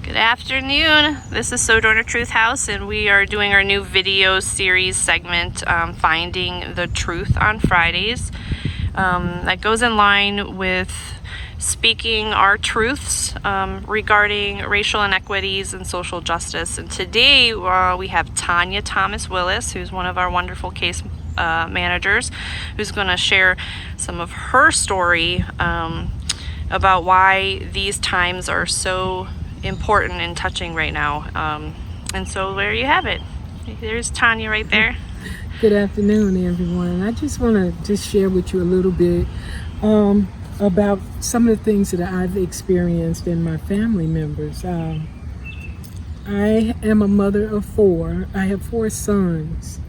Good afternoon. This is Sojourner Truth House, and we are doing our new video series segment, Finding the Truth on Fridays. That goes in line with speaking our truths regarding racial inequities and social justice. And today we have Tonya Thomas-Willis, who's one of our wonderful case managers, who's going to share some of her story about why these times are so important and touching right now. And so there you have it. There's Tonya right there. Good afternoon, everyone. I just want to just share with you a little bit about some of the things that I've experienced in my family members. I am a mother of four. I have four sons.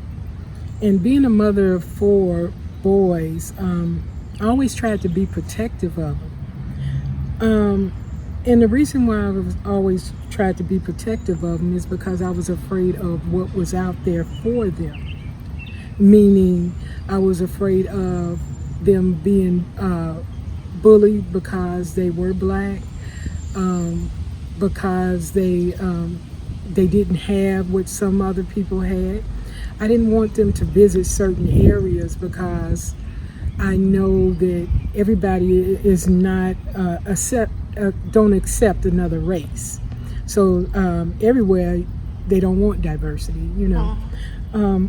And being a mother of four boys, I always tried to be protective of them. And the reason why I was always tried to be protective of them is because I was afraid of what was out there for them. Meaning, I was afraid of them being bullied because they were black, because they didn't have what some other people had. I didn't want them to visit certain areas because I know that everybody is not don't accept another race. So everywhere they don't want diversity, you know.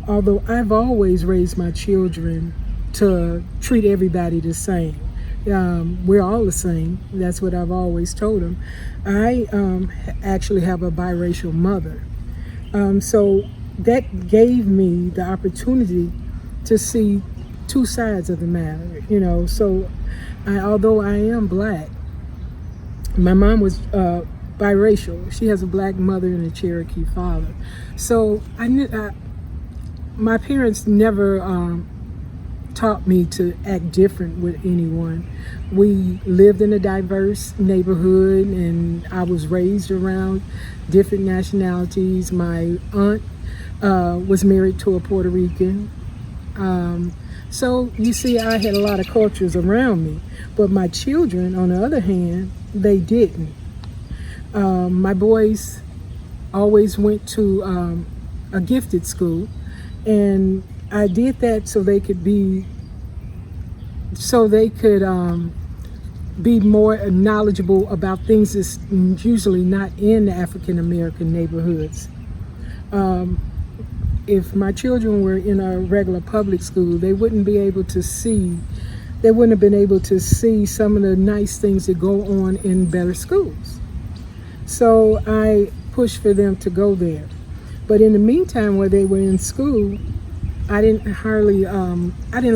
Although I've always raised my children to treat everybody the same. We're all the same. That's what I've always told them. I actually have a biracial mother. So that gave me the opportunity to see two sides of the matter, you know. So although I am black, my mom was biracial. She has a black mother and a Cherokee father. So my parents never taught me to act different with anyone. We lived in a diverse neighborhood, and I was raised around different nationalities. My aunt was married to a Puerto Rican. So you see, I had a lot of cultures around me. But my children, on the other hand, they didn't. My boys always went to a gifted school, and I did that so they could be more knowledgeable about things that's usually not in the African American neighborhoods. If my children were in a regular public school, they wouldn't have been able to see some of the nice things that go on in better schools. So I pushed for them to go there. But in the meantime, while they were in school, I didn't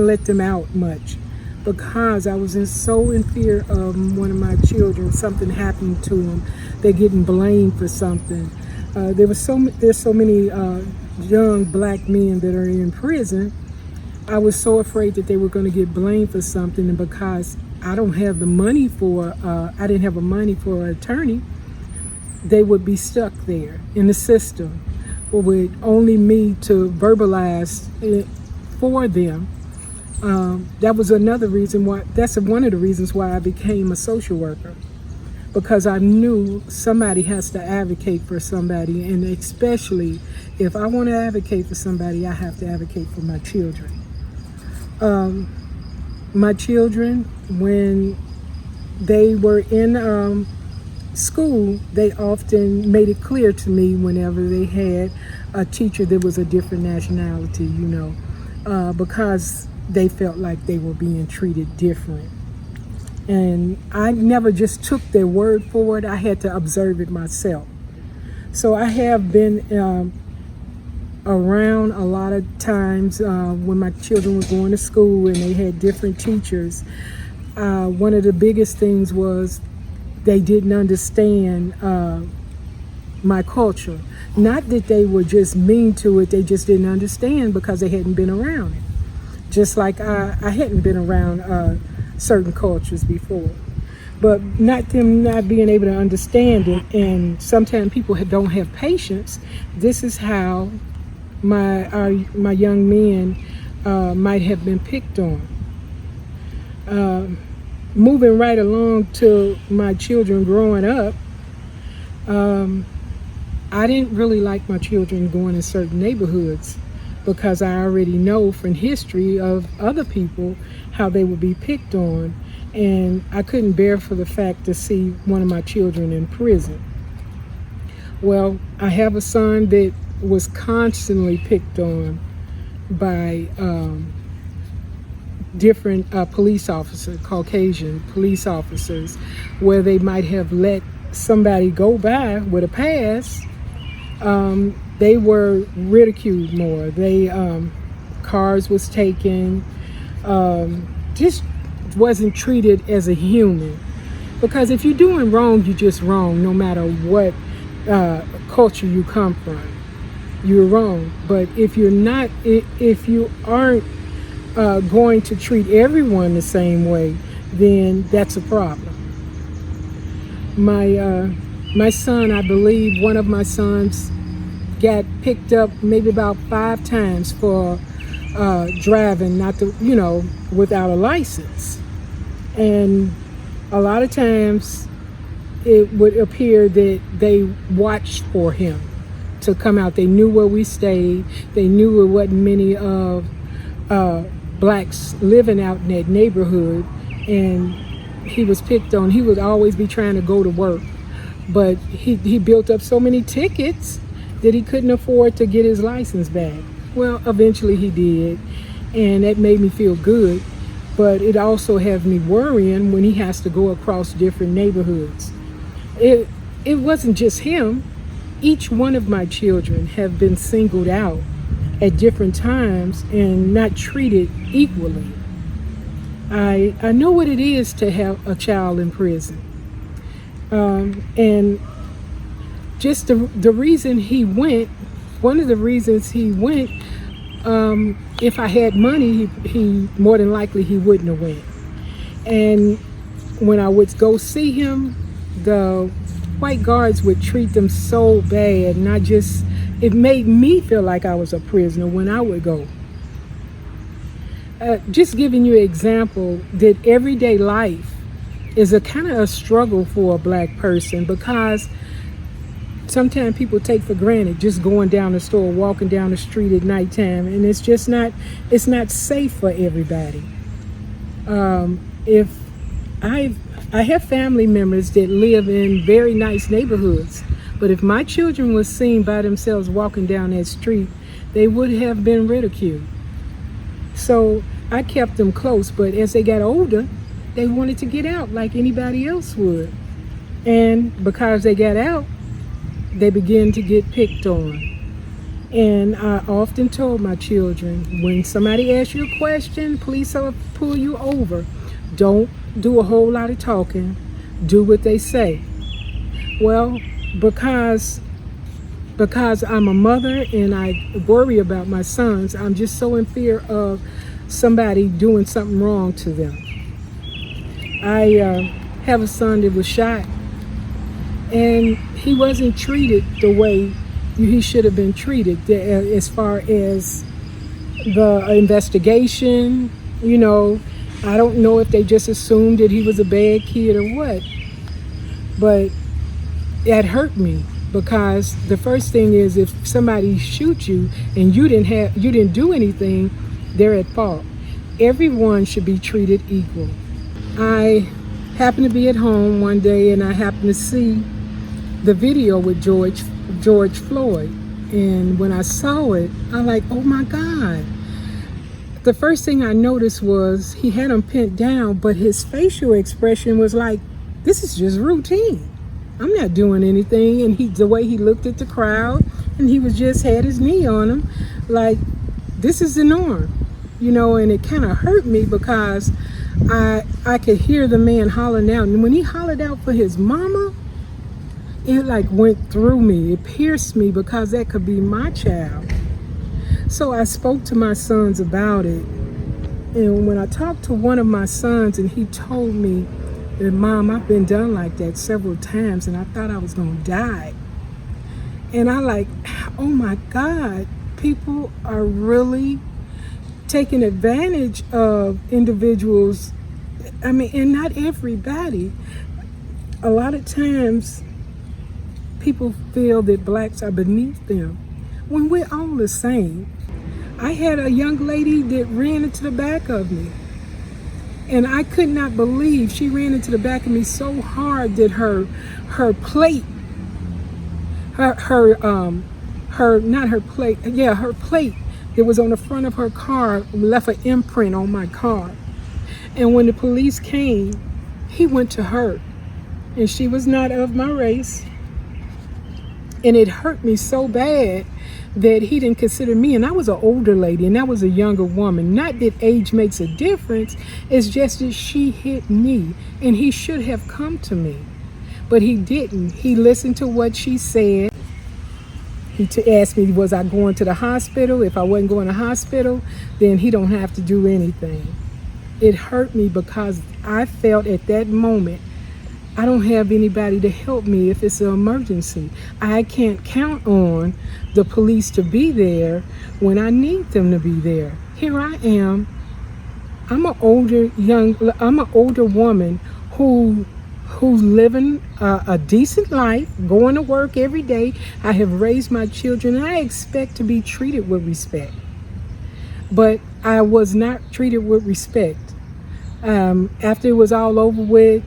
let them out much because I was so in fear of one of my children, something happening to them, they're getting blamed for something. There's so many young black men that are in prison. I was so afraid that they were going to get blamed for something, and because I didn't have the money for an attorney, they would be stuck there in the system with only me to verbalize it for them. That's one of the reasons why I became a social worker, because I knew somebody has to advocate for somebody, and especially if I want to advocate for somebody, I have to advocate for my children. My children, when they were in school, they often made it clear to me whenever they had a teacher that was a different nationality, you know, because they felt like they were being treated different. And I never just took their word for it. I had to observe it myself. So I have been around a lot of times when my children were going to school and they had different teachers. One of the biggest things was they didn't understand my culture. Not that they were just mean to it, they just didn't understand because they hadn't been around it. Just like I hadn't been around certain cultures before. But not being able to understand it, and sometimes people don't have patience. This is how my young men might have been picked on. Moving right along to my children growing up, I didn't really like my children going in certain neighborhoods because I already know from history of other people how they would be picked on, and I couldn't bear for the fact to see one of my children in prison. Well, I have a son that was constantly picked on by different police officers, Caucasian police officers, where they might have let somebody go by with a pass. They were ridiculed more. Cars was taken, just wasn't treated as a human. Because if you're doing wrong, you're just wrong, no matter what culture you come from. You're wrong. But if you aren't going to treat everyone the same way, then that's a problem. My son, I believe one of my sons got picked up maybe about 5 times for driving without a license. And a lot of times it would appear that they watched for him to come out. They knew where we stayed. They knew there wasn't many of blacks living out in that neighborhood, and he was picked on. He would always be trying to go to work, but he built up so many tickets that he couldn't afford to get his license back. Well, eventually he did, and that made me feel good, but it also has me worrying when he has to go across different neighborhoods. It wasn't just him. Each one of my children have been singled out at different times and not treated equally. I know what it is to have a child in prison. And just the reason he went, one of the reasons he went, if I had money, he more than likely he wouldn't have went. And when I would go see him, the white guards would treat them so bad, and it made me feel like I was a prisoner when I would go. Just giving you an example that everyday life is a kind of a struggle for a black person, because sometimes people take for granted just going down the store, walking down the street at nighttime, and it's not safe for everybody. If I have family members that live in very nice neighborhoods, but if my children were seen by themselves walking down that street, they would have been ridiculed. So I kept them close, but as they got older, they wanted to get out like anybody else would. And because they got out, they began to get picked on. And I often told my children, when somebody asks you a question, police will pull you over. Don't do a whole lot of talking. Do what they say. Well, because I'm a mother and I worry about my sons, I'm just so in fear of somebody doing something wrong to them. I have a son that was shot, and he wasn't treated the way he should have been treated as far as the investigation. I don't know if they just assumed that he was a bad kid or what, but that hurt me, because the first thing is, if somebody shoots you and you didn't do anything, they're at fault. Everyone should be treated equal. I happened to be at home one day, and I happened to see the video with George Floyd, and when I saw it, I'm like, oh my God. The first thing I noticed was he had him pinned down, but his facial expression was like, this is just routine. I'm not doing anything. And the way he looked at the crowd, and he was just had his knee on him, like, this is the norm, and it kind of hurt me, because I could hear the man hollering out. And when he hollered out for his mama, it like went through me. It pierced me, because that could be my child. So I spoke to my sons about it. And when I talked to one of my sons, and he told me that, Mom, I've been done like that several times, and I thought I was gonna die. And I like, oh my God, people are really taking advantage of individuals. And not everybody. A lot of times people feel that blacks are beneath them when we're all the same. I had a young lady that ran into the back of me, and I could not believe she ran into the back of me so hard that her plate that was on the front of her car left an imprint on my car. And when the police came, he went to her, and she was not of my race. And it hurt me so bad that he didn't consider me. And I was an older lady, and that was a younger woman. Not that age makes a difference, it's just that she hit me, and he should have come to me. But he didn't. He listened to what she said. He asked me, was I going to the hospital? If I wasn't going to the hospital, then he don't have to do anything. It hurt me because I felt at that moment, I don't have anybody to help me if it's an emergency. I can't count on the police to be there when I need them to be there. Here I am. I'm an older woman who's living a decent life, going to work every day. I have raised my children, and I expect to be treated with respect. But I was not treated with respect. After it was all over with,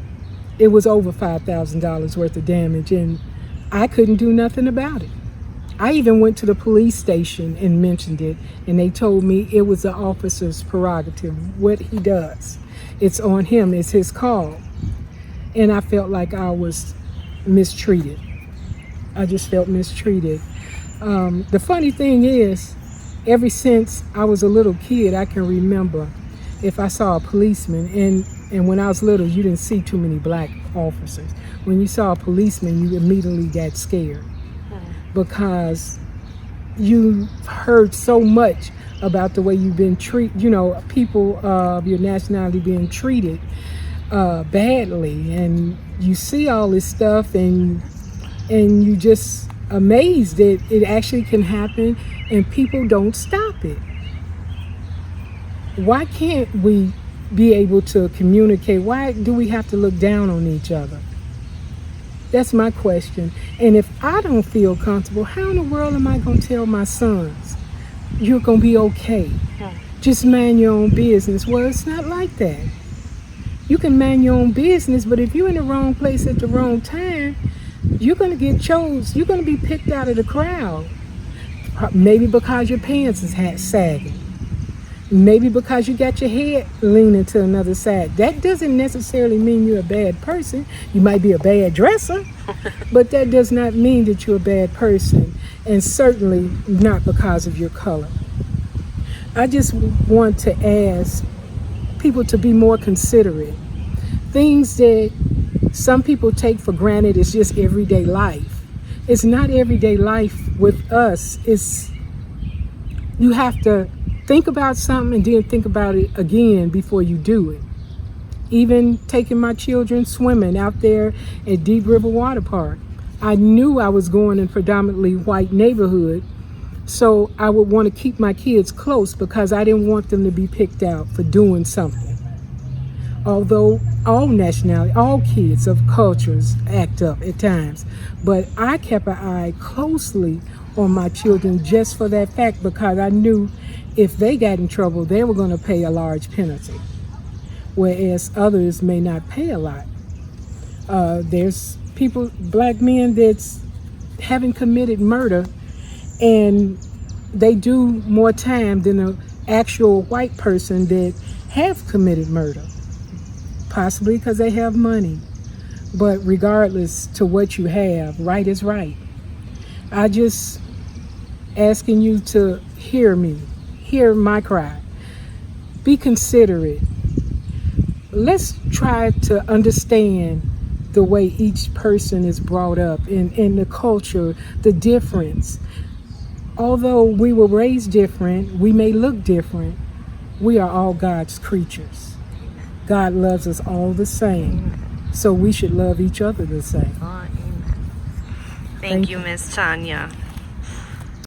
it was over $5,000 worth of damage, and I couldn't do nothing about it. I even went to the police station and mentioned it, and they told me it was the officer's prerogative, what he does. It's on him, it's his call. And I felt like I was mistreated. I just felt mistreated. The funny thing is, ever since I was a little kid, I can remember if I saw a policeman, and when I was little, you didn't see too many black officers. When you saw a policeman, you immediately got scared because you heard so much about the way you've been treated, people of your nationality being treated badly, and you see all this stuff, and you just amazed that it actually can happen, and people don't stop it. Why can't we be able to communicate? Why do we have to look down on each other? That's my question. And if I don't feel comfortable, how in the world am I going to tell my sons, you're going to be okay? Just mind your own business. Well, it's not like that. You can mind your own business, but if you're in the wrong place at the wrong time, you're going to get chose. You're going to be picked out of the crowd. Maybe because your pants is sagging. Maybe because you got your head leaning to another side. That doesn't necessarily mean you're a bad person. You might be a bad dresser, but that does not mean that you're a bad person, and certainly not because of your color. I just want to ask people to be more considerate. Things that some people take for granted is just everyday life. It's not everyday life with us. You have to think about something and then think about it again before you do it. Even taking my children swimming out there at Deep River Water Park. I knew I was going in predominantly white neighborhood, so I would want to keep my kids close because I didn't want them to be picked out for doing something. Although all nationality, all kids of cultures act up at times, but I kept an eye closely on my children just for that fact, because I knew if they got in trouble, they were going to pay a large penalty, whereas others may not pay a lot. There's people, black men that's haven't committed murder, and they do more time than an actual white person that have committed murder, possibly because they have money. But regardless to what you have, right is right. I just asking you to hear me. Hear my cry. Be considerate. Let's try to understand the way each person is brought up in the culture, the difference. Although we were raised different, we may look different, we are all God's creatures. God loves us all the same, so we should love each other the same. Amen. Thank you, Ms. Tonya.